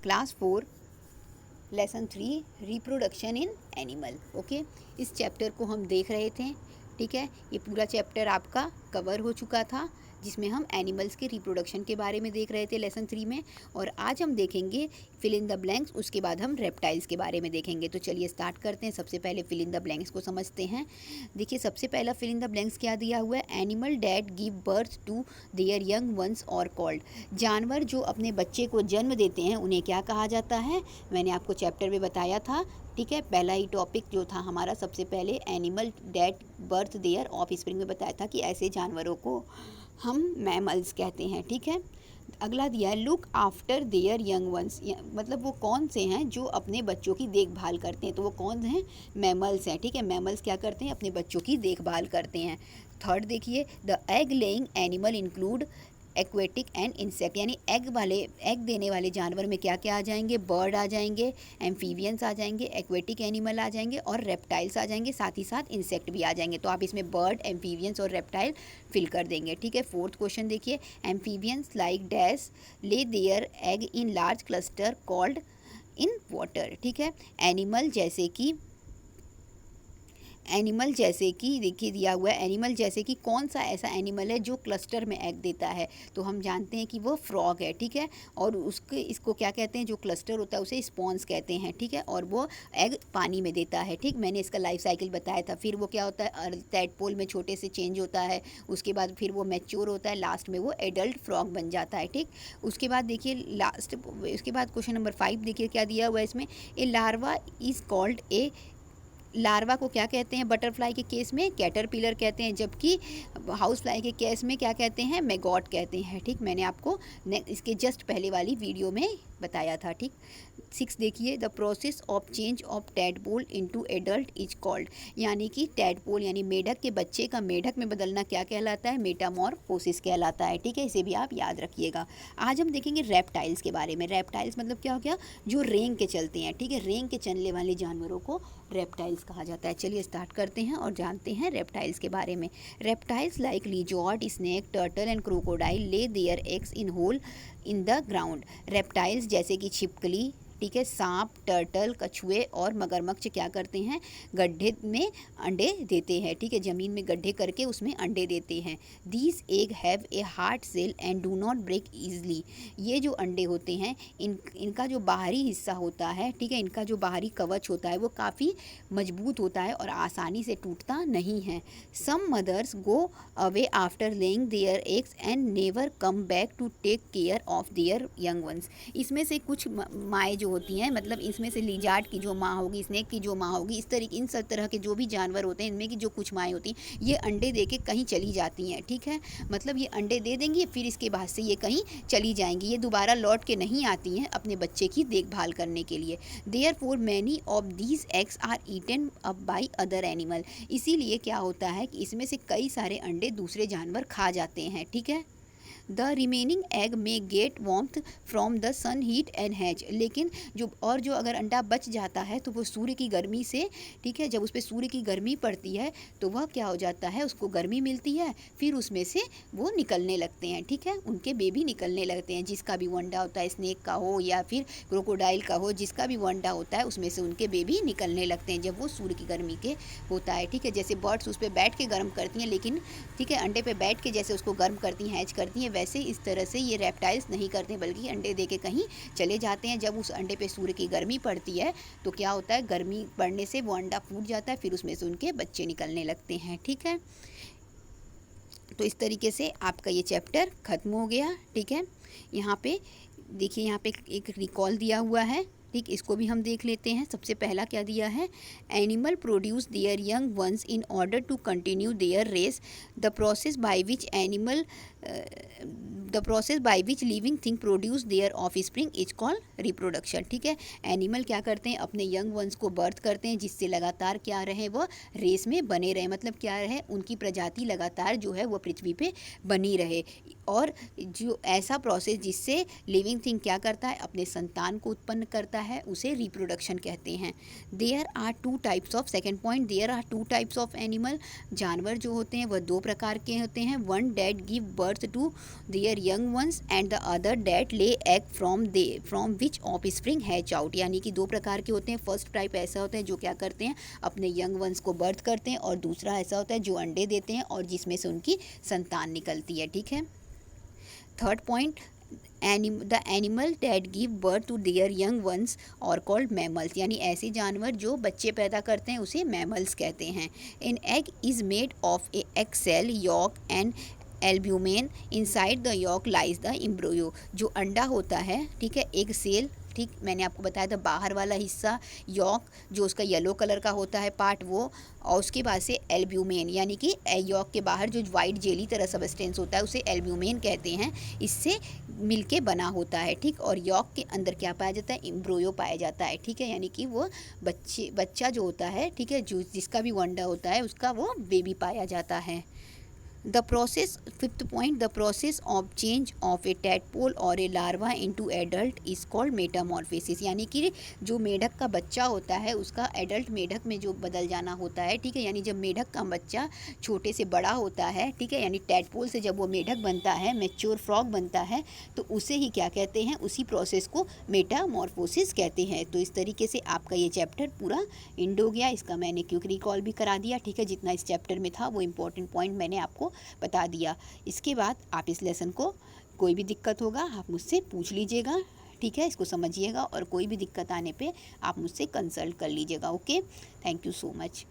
Class 4 lesson 3 reproduction in animal. Okay, इस chapter को हम देख रहे थे। ठीक है, ये पूरा चैप्टर आपका कवर हो चुका था जिसमें हम एनिमल्स के रिप्रोडक्शन के बारे में देख रहे थे लेसन 3 में। और आज हम देखेंगे फिल इन द ब्लैंक्स, उसके बाद हम रेप्टाइल्स के बारे में देखेंगे। तो चलिए स्टार्ट करते हैं। सबसे पहले फिल इन द ब्लैंक्स को समझते हैं। देखिए, सबसे पहला फिल इन द ब्लैंक्स क्या दिया हुआ है, animal that give birth to their young ones are called. जानवर जो अपने बच्चे को जन्म देते हैं उन्हें क्या कहा जाता है, मैंने आपको चैप्टर में बताया था। ठीक है, पहला ही टॉपिक जो था हमारा सबसे पहले animal that birth their offspring में बताया था कि ऐसे जानवरों को हम मैमल्स कहते हैं। ठीक है, अगला दिया है look after their young once, मतलब वो कौन से हैं जो अपने बच्चों की देखभाल करते हैं, तो वो कौन हैं, मैमल्स हैं। ठीक है, मैमल्स क्या करते हैं, अपने बच्चों की देखभाल करते हैं। थर्ड देखिए, the egg laying animal include aquatic and insect, यानी एग देने वाले जानवर में क्या क्या आ जाएंगे, बर्ड आ जाएंगे, एम्फीबियंस आ जाएंगे, एक्वेटिक एनिमल आ जाएंगे और रेप्टाइल्स आ जाएंगे, साथ ही साथ इंसेक्ट भी आ जाएंगे। तो आप इसमें बर्ड, एम्फीबियंस और रेप्टाइल फिल कर देंगे। ठीक है, फोर्थ क्वेश्चन देखिए, amphibians like dash lay their egg in large cluster called in water. ठीक है, एनिमल जैसे कि देखिए दिया हुआ है, एनिमल जैसे कि कौन सा ऐसा एनिमल है जो क्लस्टर में एग देता है, तो हम जानते हैं कि वो फ्रॉग है। ठीक है, और इसको क्या कहते हैं, जो क्लस्टर होता है उसे स्पॉन्स कहते हैं। ठीक है, और वो एग पानी में देता है। ठीक, मैंने इसका लाइफ साइकिल बताया था। फिर वो क्या होता है, टैडपोल में छोटे से चेंज होता है, उसके बाद फिर वो मैच्योर होता है, लास्ट में वो एडल्ट फ्रॉग बन जाता है। ठीक, उसके बाद देखिए उसके बाद क्वेश्चन नंबर 5 देखिए क्या दिया हुआ है इसमें, a larva is called a, larva को क्या कहते हैं, बटरफ्लाई के केस में कैटरपिलर कहते हैं, जबकि हाउस फ्लाई के केस में क्या कहते हैं, मैगॉट कहते हैं। ठीक, मैंने आपको इसके जस्ट पहले वाली वीडियो में बताया था। ठीक, 6 देखिए, the process of change of tadpole into adult is called, यानी कि टैडपोल यानी मेढक के बच्चे का मेढक में बदलना क्या कहलाता है, मेटामॉर्फोसिस कहलाता है। ठीक है, इसे भी आप याद रखिएगा। आज हम देखेंगे रेप्टाइल्स के बारे में। रेप्टाइल्स मतलब क्या हो गया, जो रेंग के चलते हैं। ठीक है, रेंग के चलने वाले जानवरों को रेप्टाइल्स कहा जाता है। चलिए स्टार्ट करते हैं और जानते हैं रेप्टाइल्स के बारे में। Reptiles like lizard, snake, turtle and crocodile lay their eggs in hole in the ground. Reptiles जैसे कि छिपकली, ठीक है, सांप, टर्टल, कछुए और मगरमच्छ क्या करते हैं, गड्ढे में अंडे देते हैं। ठीक है, ज़मीन में गड्ढे करके उसमें अंडे देते हैं। These egg have a hard shell and do not break easily. ये जो अंडे होते हैं इनका जो बाहरी हिस्सा होता है, ठीक है, इनका जो बाहरी कवच होता है वो काफ़ी मजबूत होता है और आसानी से टूटता नहीं है। Some mothers go away after laying their eggs and never come back to take care of their young ones. इसमें से कुछ माएँ जो होती हैं, मतलब इसमें से लिजार्ड की जो माँ होगी, स्नेक की जो माँ होगी, इन सब तरह के जो भी जानवर होते हैं इनमें की जो कुछ माएँ होती हैं ये अंडे दे के कहीं चली जाती हैं। ठीक है, मतलब ये अंडे दे देंगी, फिर इसके बाद से ये कहीं चली जाएंगी, ये दोबारा लौट के नहीं आती हैं अपने बच्चे की देखभाल करने के लिए। Therefore many of these eggs are eaten up by other animal. इसीलिए क्या होता है कि इसमें से कई सारे अंडे दूसरे जानवर खा जाते हैं। ठीक है, द रिमेनिंग एग में get warmth from the sun heat and hatch. लेकिन जो अगर अंडा बच जाता है तो वो सूर्य की गर्मी से, ठीक है, जब उस पर सूर्य की गर्मी पड़ती है तो वह क्या हो जाता है, उसको गर्मी मिलती है, फिर उसमें से वो निकलने लगते हैं। ठीक है, उनके बेबी निकलने लगते हैं, जिसका भी वो अंडा होता है, स्नेक का हो या फिर क्रोकोडाइल का हो, जिसका भी वो अंडा होता है उसमें से उनके बेबी निकलने लगते हैं जब वो सूर्य की गर्मी के होता है। ठीक है, जैसे बर्ड्स उस पर बैठ के गर्म करती हैं, लेकिन ठीक है अंडे पे बैठ के जैसे उसको गर्म करती हैं, हैच करती हैं, वैसे इस तरह से ये रेप्टाइल्स नहीं करते, बल्कि अंडे दे के कहीं चले जाते हैं। जब उस अंडे पे सूर्य की गर्मी पड़ती है तो क्या होता है, गर्मी पड़ने से वो अंडा फूट जाता है, फिर उसमें से उनके बच्चे निकलने लगते हैं। ठीक है, तो इस तरीके से आपका ये चैप्टर ख़त्म हो गया। ठीक है, यहाँ पे देखिए, यहाँ पे एक रिकॉल दिया हुआ है। ठीक, इसको भी हम देख लेते हैं। सबसे पहला क्या दिया है, animal produce their young ones in order to continue their race. The process by which living thing produce their offspring is called reproduction. ठीक है, एनिमल क्या करते हैं, अपने यंग वंस को बर्थ करते हैं, जिससे लगातार क्या रहे, वो रेस में बने रहे, मतलब क्या रहे, उनकी प्रजाति लगातार जो है वो पृथ्वी पे बनी रहे। और जो ऐसा प्रोसेस जिससे लिविंग थिंग क्या करता है, अपने संतान को उत्पन्न करता है, उसे रिप्रोडक्शन कहते हैं। There are two types of, second point, there are two types of animal. जानवर जो होते हैं वह दो प्रकार के होते हैं। One that give birth birth to their young ones and the other that lay egg from which offspring hatch out। यानी कि दो प्रकार के होते हैं। फर्स्ट टाइप ऐसा होता है जो क्या करते हैं, अपने यंग वंस को बर्थ करते हैं, और दूसरा ऐसा होता है जो अंडे देते हैं और जिसमें से उनकी संतान निकलती है। ठीक है। Third point, the animal that give birth to their young ones are called mammals. यानी ऐसे जानवर जो बच्चे पैदा करते हैं उसे मैमल्स कहते हैं। An egg is made of a egg cell yolk and albumen, inside the yolk lies the embryo. जो अंडा होता है, ठीक है, एक सेल, ठीक, मैंने आपको बताया था बाहर वाला हिस्सा यॉक जो उसका येलो कलर का होता है पार्ट वो, और उसके बाद से एल्ब्यूमेन यानी कि यॉक के बाहर जो वाइट जेली तरह सब्सटेंस होता है उसे एल्ब्यूमेन कहते हैं। इससे मिलके बना होता है। ठीक, और यॉक के अंदर क्या पाया जाता है, एम्ब्रियो पाया जाता है। ठीक है, यानी कि वो बच्चा जो होता है, ठीक है, जो जिसका भी वो अंडा होता है उसका वो बेबी पाया जाता है। The process, fifth point, the process of change of a tadpole or a larva into adult is called metamorphosis। यानी कि जो मेढक का बच्चा होता है उसका एडल्ट मेढक में जो बदल जाना होता है। ठीक है, यानी जब मेढक का बच्चा छोटे से बड़ा होता है, ठीक है, यानी टैडपोल से जब वो मेढक बनता है, मैच्योर फ्रॉग बनता है, तो उसे ही क्या कहते हैं, उसी प्रोसेस को मेटामॉर्फोसिस कहते हैं। तो इस तरीके से आपका ये चैप्टर पूरा एंड हो गया। इसका मैंने क्विक रिकॉल भी करा दिया। ठीक है, जितना इस चैप्टर में था वो इंपॉर्टेंट पॉइंट मैंने आपको बता दिया। इसके बाद आप इस लेसन को कोई भी दिक्कत होगा आप मुझसे पूछ लीजिएगा। ठीक है, इसको समझिएगा और कोई भी दिक्कत आने पे आप मुझसे कंसल्ट कर लीजिएगा। Okay, thank you so much.